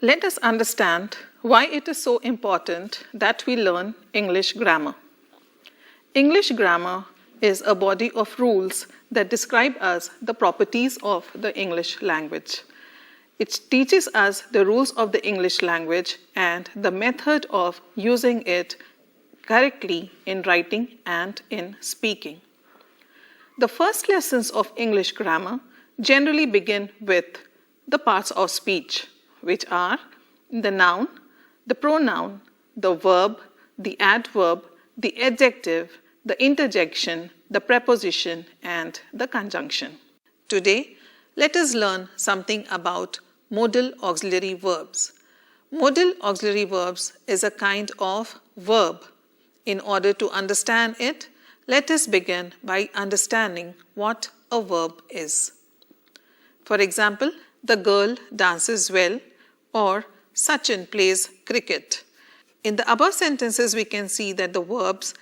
Let us understand why it is so important that we learn English grammar. English grammar is a body of rules that describe us the properties of the English language. It teaches us the rules of the English language and the method of using it correctly in writing and in speaking. The first lessons of English grammar generally begin with the parts of speech, which are the noun, the pronoun, the verb, the adverb, the adjective, the interjection, the preposition, and the conjunction. Today, let us learn something about modal auxiliary verbs. Modal auxiliary verbs is a kind of verb. In order to understand it, let us begin by understanding what a verb is. For example, the girl dances well, or Sachin plays cricket. In the above sentences, we can see that the verbs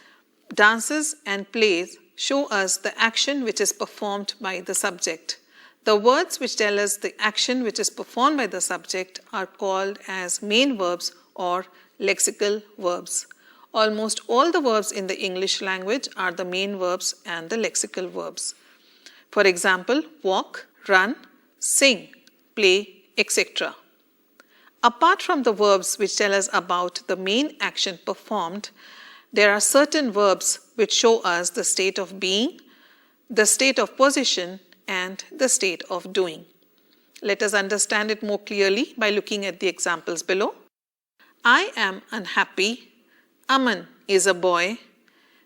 dances and plays show us the action which is performed by the subject. The words which tell us the action which is performed by the subject are called as main verbs or lexical verbs. Almost all the verbs in the English language are the main verbs and the lexical verbs. For example, walk, run, sing, play, etc. Apart from the verbs which tell us about the main action performed, there are certain verbs which show us the state of being, the state of position, and the state of doing. Let us understand it more clearly by looking at the examples below. I am unhappy. Aman is a boy.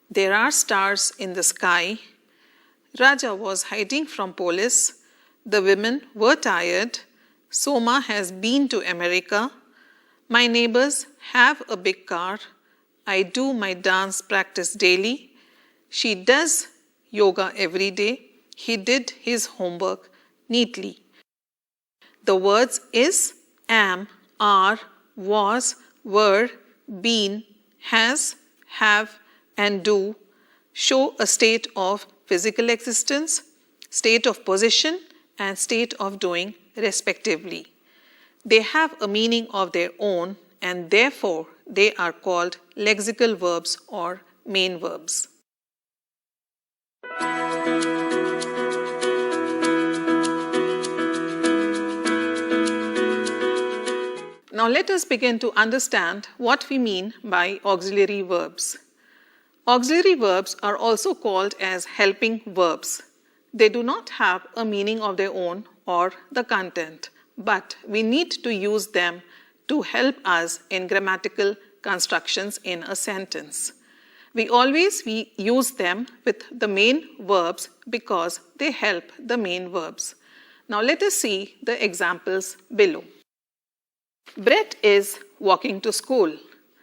There are stars in the sky. Raja was hiding from police. The women were tired. Soma has been to America. My neighbors have a big car. I do my dance practice daily. She does yoga every day. He did his homework neatly. The words is, am, are, was, were, been, has, have, and do show a state of physical existence, state of position, and state of doing respectively. They have a meaning of their own and therefore they are called lexical verbs or main verbs. Now let us begin to understand what we mean by auxiliary verbs. Auxiliary verbs are also called as helping verbs. They do not have a meaning of their own or the content, but we need to use them to help us in grammatical constructions in a sentence. We always use them with the main verbs because they help the main verbs. Now let us see the examples below. Brett is walking to school.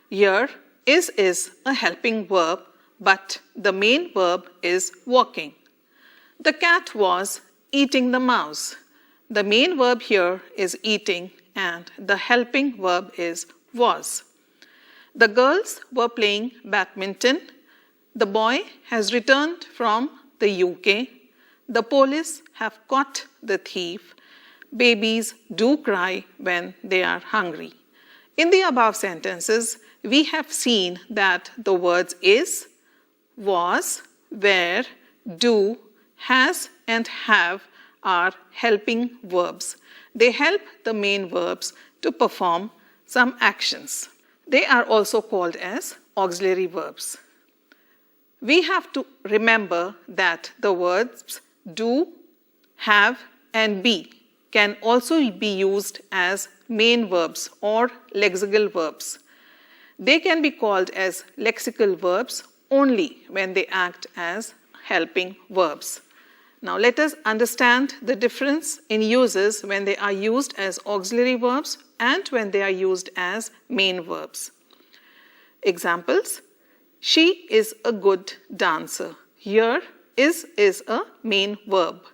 Here, is a helping verb, but the main verb is walking. The cat was eating the mouse. The main verb here is eating and the helping verb is was. The girls were playing badminton. The boy has returned from the UK. The police have caught the thief. Babies do cry when they are hungry. In the above sentences, we have seen that the words is, was, were, do, has, and have are helping verbs. They help the main verbs to perform some actions. They are also called as auxiliary verbs. We have to remember that the words do, have, and be can also be used as main verbs or lexical verbs. They can be called as lexical verbs only when they act as helping verbs. Now let us understand the difference in uses when they are used as auxiliary verbs and when they are used as main verbs. Examples: she is a good dancer. Here is a main verb.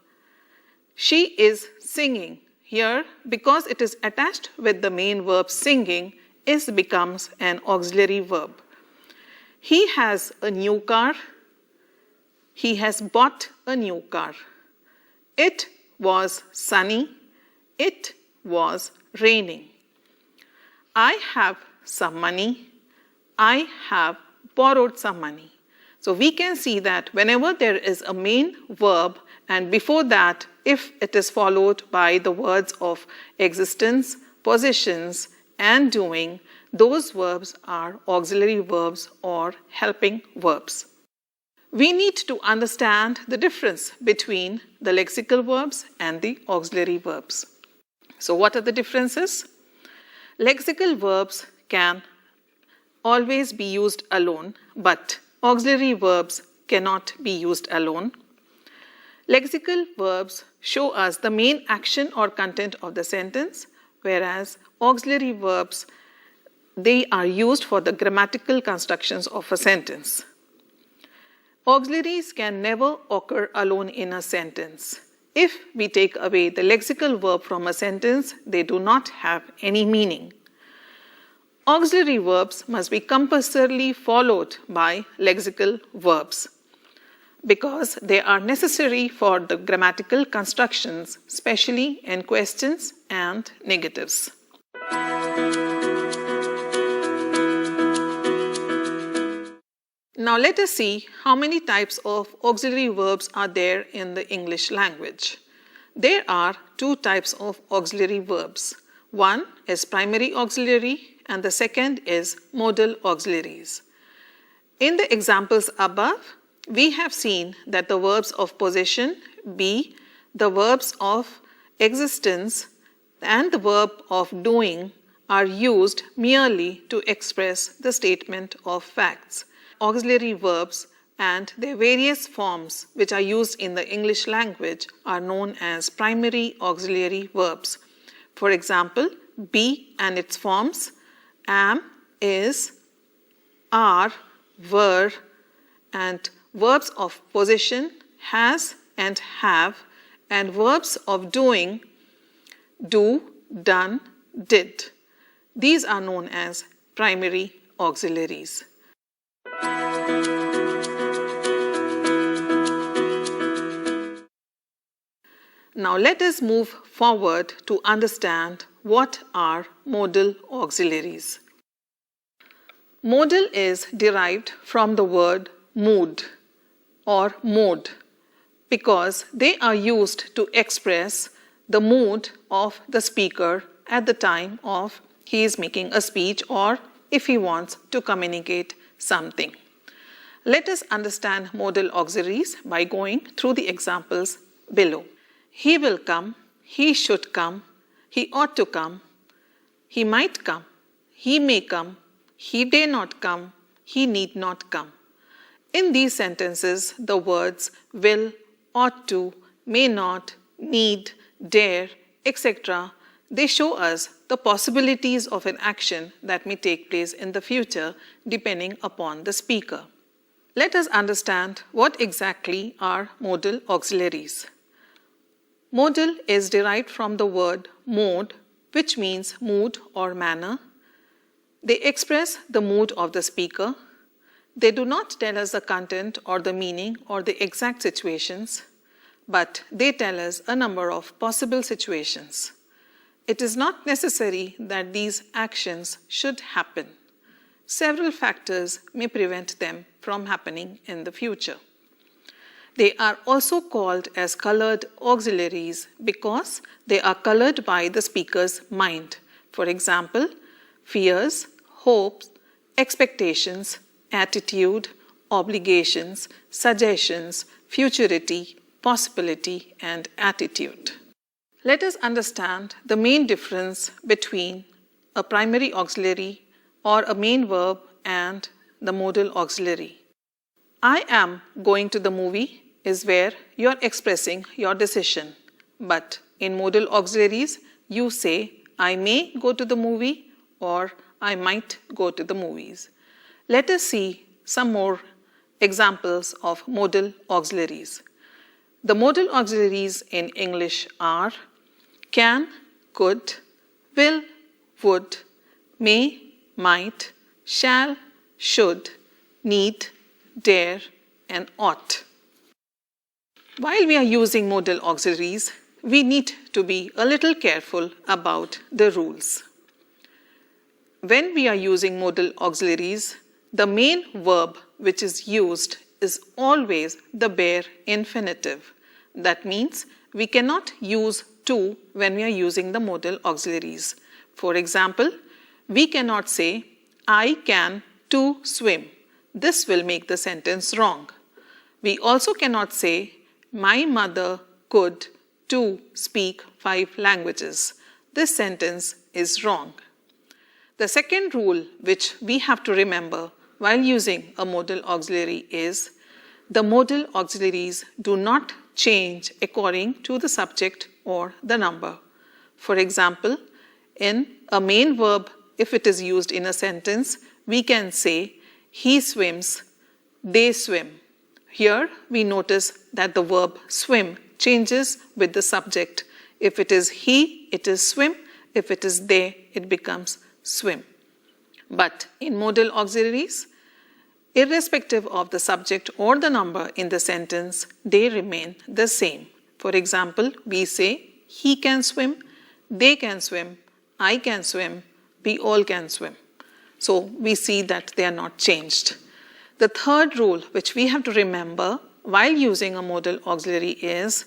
She is singing. Here, because it is attached with the main verb singing, is becomes an auxiliary verb. He has a new car. He has bought a new car. It was sunny. It was raining. I have some money. I have borrowed some money. So we can see that whenever there is a main verb and before that, if it is followed by the words of existence, positions, and doing, those verbs are auxiliary verbs or helping verbs. We need to understand the difference between the lexical verbs and the auxiliary verbs. So what are the differences? Lexical verbs can always be used alone, but auxiliary verbs cannot be used alone. Lexical verbs show us the main action or content of the sentence, whereas auxiliary verbs, they are used for the grammatical constructions of a sentence. Auxiliaries can never occur alone in a sentence. If we take away the lexical verb from a sentence, they do not have any meaning. Auxiliary verbs must be compulsorily followed by lexical verbs because they are necessary for the grammatical constructions, especially in questions and negatives. Now let us see how many types of auxiliary verbs are there in the English language. There are two types of auxiliary verbs. One is primary auxiliary and the second is modal auxiliaries. In the examples above, we have seen that the verbs of possession, be the verbs of existence, and the verb of doing are used merely to express the statement of facts. Auxiliary verbs and their various forms which are used in the English language are known as primary auxiliary verbs. For example, be and its forms am, is, are, were, and verbs of possession has and have, and verbs of doing do, done, did. These are known as primary auxiliaries. Now let us move forward to understand what are modal auxiliaries. Modal is derived from the word mood or mode because they are used to express the mood of the speaker at the time of he is making a speech or if he wants to communicate something. Let us understand modal auxiliaries by going through the examples below. He will come, he should come, he ought to come, he might come, he may come, he dare not come, he need not come. In these sentences, the words will, ought to, may not, need, dare, etc. they show us the possibilities of an action that may take place in the future depending upon the speaker. Let us understand what exactly are modal auxiliaries. Modal is derived from the word mode, which means mood or manner. They express the mood of the speaker. They do not tell us the content or the meaning or the exact situations, but they tell us a number of possible situations. It is not necessary that these actions should happen. Several factors may prevent them from happening in the future. They are also called as colored auxiliaries because they are colored by the speaker's mind. For example, fears, hopes, expectations, attitude, obligations, suggestions, futurity, possibility, and attitude. Let us understand the main difference between a primary auxiliary or a main verb and the modal auxiliary. I am going to the movie is where you are expressing your decision. But in modal auxiliaries, you say, I may go to the movie or I might go to the movies. Let us see some more examples of modal auxiliaries. The modal auxiliaries in English are can, could, will, would, may, might, shall, should, need, dare, and ought. While we are using modal auxiliaries, we need to be a little careful about the rules. when we are using modal auxiliaries, the main verb which is used is always the bare infinitive. That means we cannot use to when we are using the modal auxiliaries. For example, we cannot say, I can to swim. This will make the sentence wrong. We also cannot say, my mother could to speak 5 languages. This sentence is wrong. The second rule which we have to remember while using a modal auxiliary is the modal auxiliaries do not change according to the subject or the number. For example, in a main verb, if it is used in a sentence, we can say, he swims, they swim. Here we notice that the verb swim changes with the subject. If it is he, it is swim. If it is they, it becomes swim. But in modal auxiliaries, irrespective of the subject or the number in the sentence, they remain the same. For example, we say, he can swim, they can swim, I can swim, we all can swim. So we see that they are not changed. The third rule which we have to remember while using a modal auxiliary is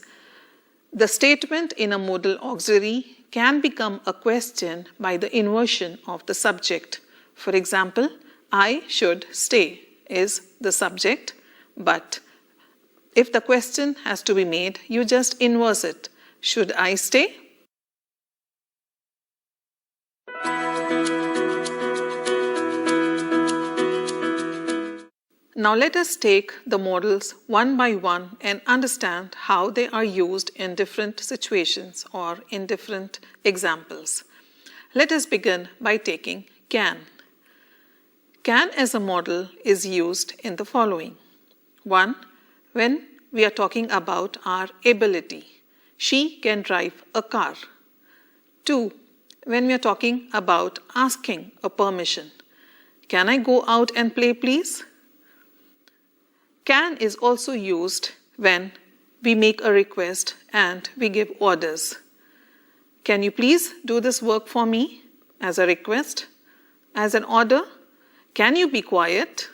the statement in a modal auxiliary can become a question by the inversion of the subject. For example, I should stay is the subject, but if the question has to be made, you just inverse it. Should I stay? Now let us take the modals one by one and understand how they are used in different situations or in different examples. Let us begin by taking can. Can as a modal is used in the following. 1. When we are talking about our ability. She can drive a car. 2. When we are talking about asking a permission. Can I go out and play, please? Can is also used when we make a request and we give orders. Can you please do this work for me? As a request, as an order. Can you be quiet?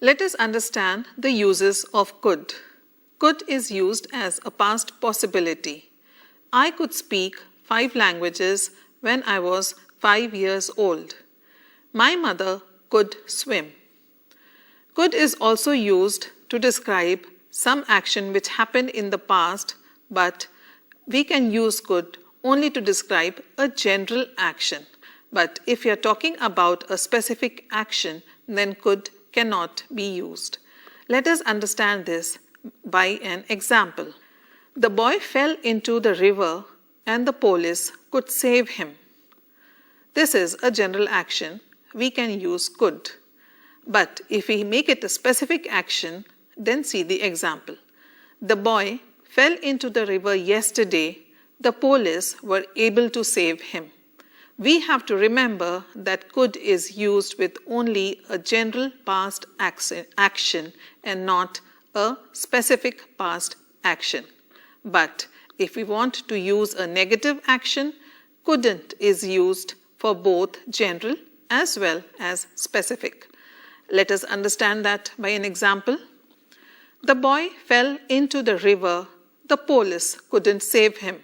Let us understand the uses of could. Could is used as a past possibility. I could speak 5 languages when I was 5 years old. My mother could swim. Could is also used to describe some action which happened in the past, but we can use could only to describe a general action. But if you are talking about a specific action, then could cannot be used. Let us understand this by an example. The boy fell into the river and the police could save him. This is a general action. We can use could. But if we make it a specific action, then see the example. The boy fell into the river yesterday. The police were able to save him. We have to remember that could is used with only a general past action and not a specific past action. But if we want to use a negative action, couldn't is used for both general as well as specific. Let us understand that by an example. The boy fell into the river. The police couldn't save him.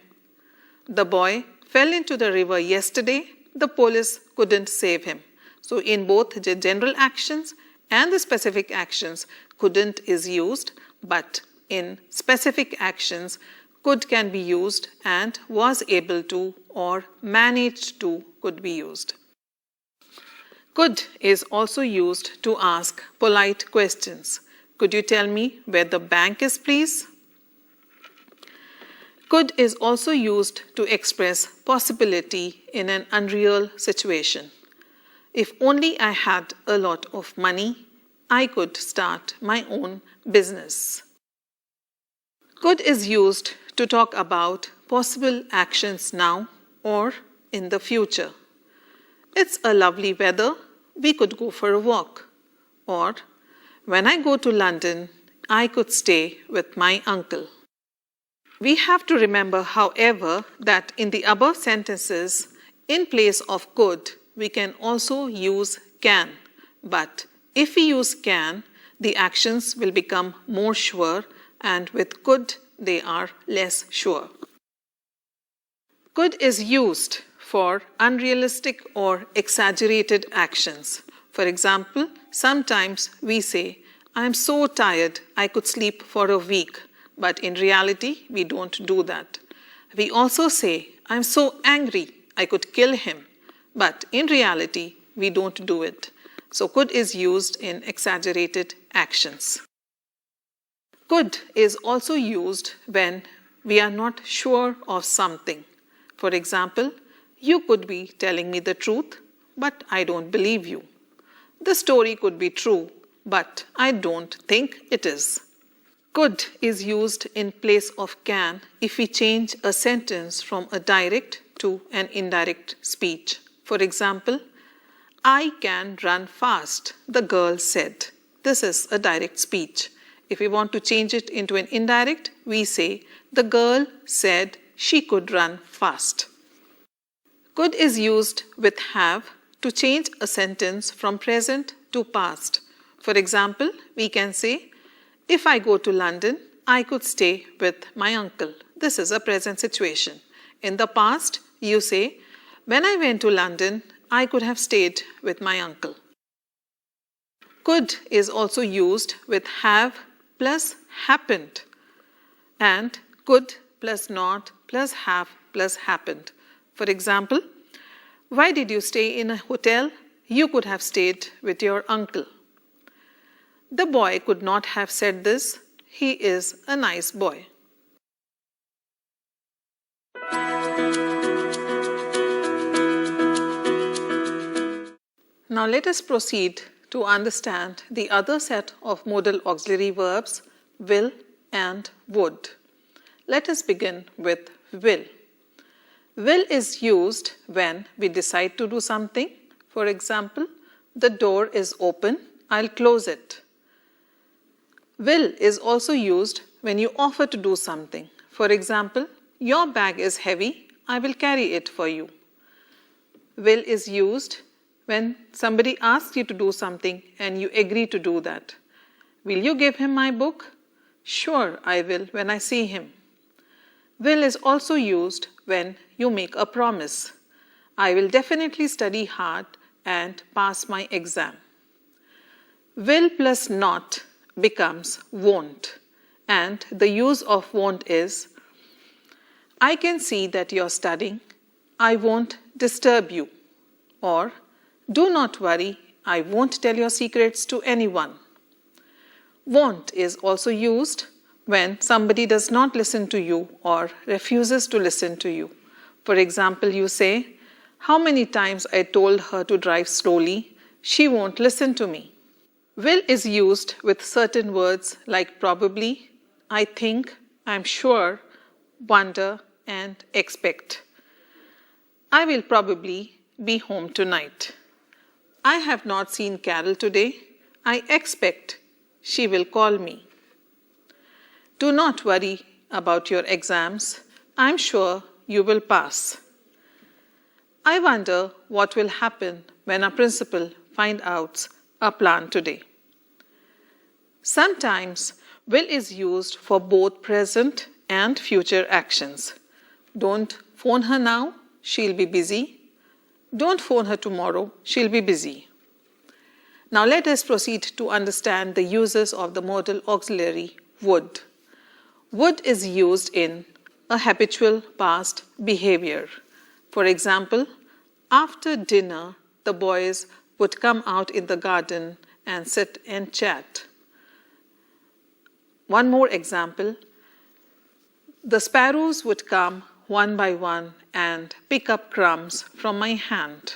The boy fell into the river yesterday. The police couldn't save him. So in both the general actions and the specific actions, couldn't is used, but in specific actions, could can be used and was able to or managed to could be used. Could is also used to ask polite questions. Could you tell me where the bank is, please? Could is also used to express possibility in an unreal situation. If only I had a lot of money, I could start my own business. Could is used to talk about possible actions now or in the future. It's a lovely weather. We could go for a walk. Or, when I go to London, I could stay with my uncle. We have to remember, however, that in the above sentences, in place of could, we can also use can. But if we use can, the actions will become more sure, and with could, they are less sure. Could is used for unrealistic or exaggerated actions. For example, sometimes we say, I am so tired, I could sleep for a week. But in reality, we don't do that. We also say, I am so angry, I could kill him. But in reality, we don't do it. So could is used in exaggerated actions. Could is also used when we are not sure of something. For example, you could be telling me the truth, but I don't believe you. The story could be true, but I don't think it is. Could is used in place of can if we change a sentence from a direct to an indirect speech. For example, I can run fast, the girl said. This is a direct speech. If we want to change it into an indirect, we say, the girl said she could run fast. Could is used with have to change a sentence from present to past. For example, we can say, if I go to London, I could stay with my uncle. This is a present situation. In the past, you say, when I went to London, I could have stayed with my uncle. Could is also used with have plus happened, and could plus not plus have plus happened. For example, why did you stay in a hotel? You could have stayed with your uncle. The boy could not have said this. He is a nice boy. Now let us proceed to understand the other set of modal auxiliary verbs, will and would. Let us begin with will. Will is used when we decide to do something. For example, the door is open, I'll close it. Will is also used when you offer to do something. For example, your bag is heavy, I will carry it for you. Will is used when somebody asks you to do something and you agree to do that. Will you give him my book? Sure, I will when I see him. Will is also used when you make a promise. I will definitely study hard and pass my exam. Will plus not becomes won't, and the use of won't is, I can see that you're studying, I won't disturb you, or do not worry, I won't tell your secrets to anyone. Won't is also used when somebody does not listen to you or refuses to listen to you. For example, you say, how many times I told her to drive slowly, she won't listen to me. Will is used with certain words like probably, I think, I'm sure, wonder, and expect. I will probably be home tonight. I have not seen Carol today. I expect she will call me. Do not worry about your exams. I'm sure you will pass. I wonder what will happen when our principal finds out our plan today. Sometimes will is used for both present and future actions. Don't phone her now, she'll be busy. Don't phone her tomorrow, she'll be busy. Now let us proceed to understand the uses of the modal auxiliary would. Would is used in a habitual past behavior. For example, after dinner, the boys would come out in the garden and sit and chat. One more example, the sparrows would come one by one and pick up crumbs from my hand.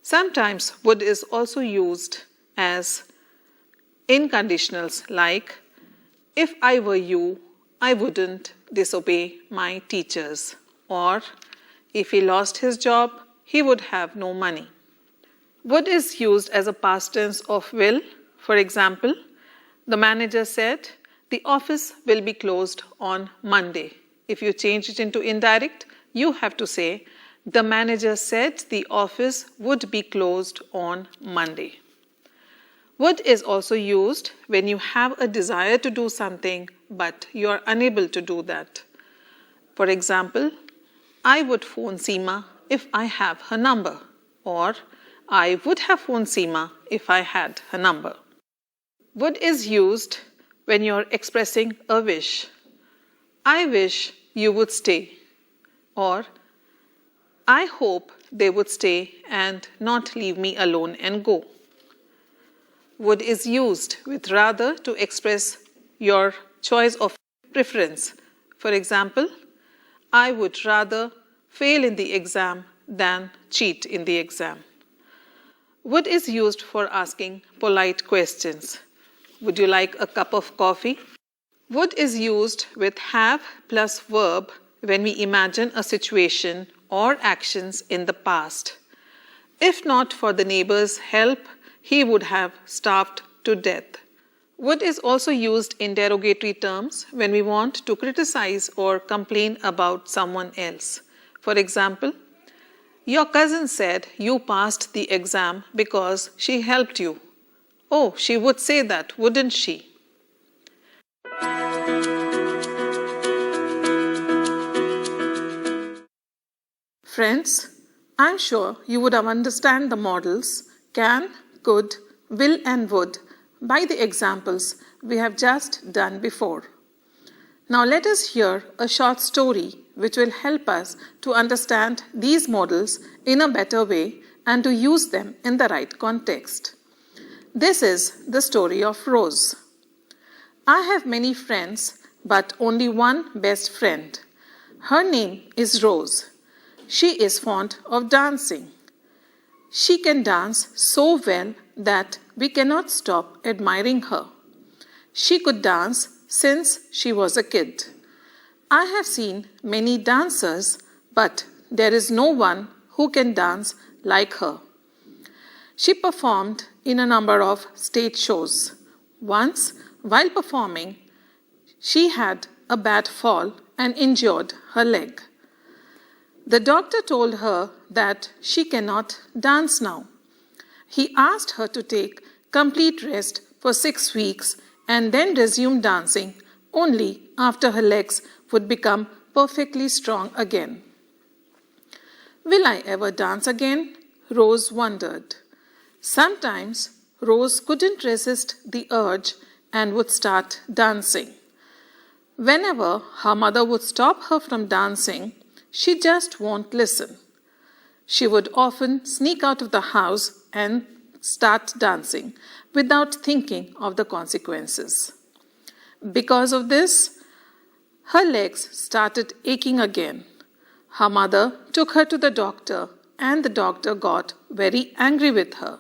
Sometimes would is also used as inconditionals like, if I were you, I wouldn't disobey my teachers. Or, if he lost his job, he would have no money. Would is used as a past tense of will. For example, the manager said, the office will be closed on Monday. If you change it into indirect, you have to say, The manager said the office would be closed on Monday. Would is also used when you have a desire to do something but you are unable to do that. For example, I would phone Seema if I have her number, or I would have phoned Seema if I had her number. Would is used when you're expressing a wish. I wish you would stay, or I hope they would stay and not leave me alone and go. Would is used with rather to express your choice of preference. For example, I would rather fail in the exam than cheat in the exam. Would is used for asking polite questions. Would you like a cup of coffee? Would is used with have plus verb when we imagine a situation or actions in the past. If not for the neighbor's help, he would have starved to death. Would is also used in derogatory terms when we want to criticize or complain about someone else. For example, your cousin said you passed the exam because she helped you. Oh, she would say that, wouldn't she? Friends, I'm sure you would have understood the models can, could, will and would by the examples we have just done before. Now let us hear a short story which will help us to understand these models in a better way and to use them in the right context. This is the story of Rose. I have many friends, but only one best friend. Her name is Rose. She is fond of dancing. She can dance so well that we cannot stop admiring her. She could dance since she was a kid. I have seen many dancers, but there is no one who can dance like her. She performed in a number of stage shows. Once, while performing, she had a bad fall and injured her leg. The doctor told her that she cannot dance now. He asked her to take complete rest for 6 weeks and then resume dancing only after her legs would become perfectly strong again. Will I ever dance again? Rose wondered. Sometimes Rose couldn't resist the urge and would start dancing. Whenever her mother would stop her from dancing, she just won't listen. She would often sneak out of the house and start dancing without thinking of the consequences. Because of this, her legs started aching again. Her mother took her to the doctor, and the doctor got very angry with her.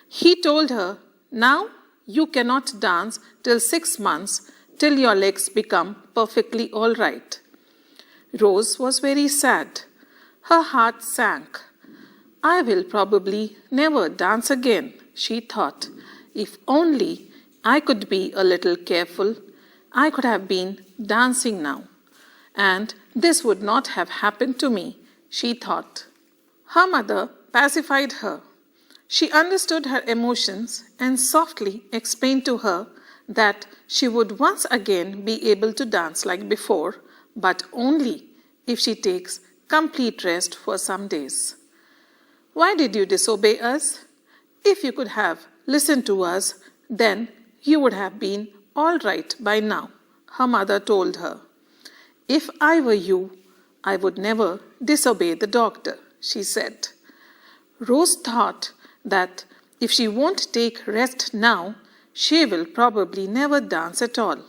He told her, "Now you cannot dance till 6 months till your legs become perfectly all right." Rose was very sad. Her heart sank. I will probably never dance again, she thought. If only I could be a little careful, I could have been dancing now. And this would not have happened to me, she thought. Her mother pacified her. She understood her emotions and softly explained to her that she would once again be able to dance like before, but only if she takes complete rest for some days. Why did you disobey us? If you could have listened to us, then you would have been all right by now, her mother told her. If I were you, I would never disobey the doctor, she said. Rose thought that if she won't take rest now, she will probably never dance at all.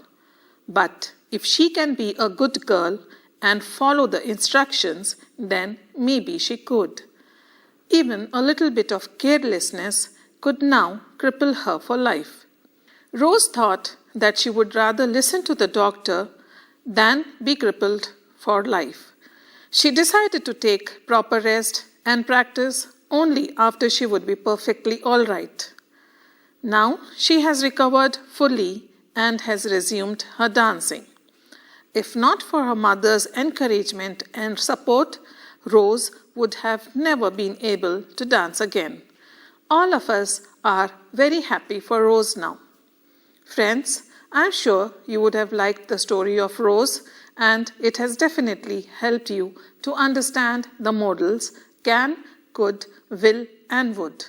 But if she can be a good girl and follow the instructions, then maybe she could. Even a little bit of carelessness could now cripple her for life. Rose thought that she would rather listen to the doctor than be crippled for life. She decided to take proper rest and practice only after she would be perfectly all right. Now she has recovered fully and has resumed her dancing. If not for her mother's encouragement and support, Rose would have never been able to dance again. All of us are very happy for Rose now. Friends, I'm sure you would have liked the story of Rose, and it has definitely helped you to understand the modals can, could, will, and would.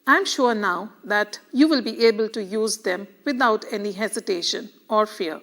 I'm sure now that you will be able to use them without any hesitation or fear.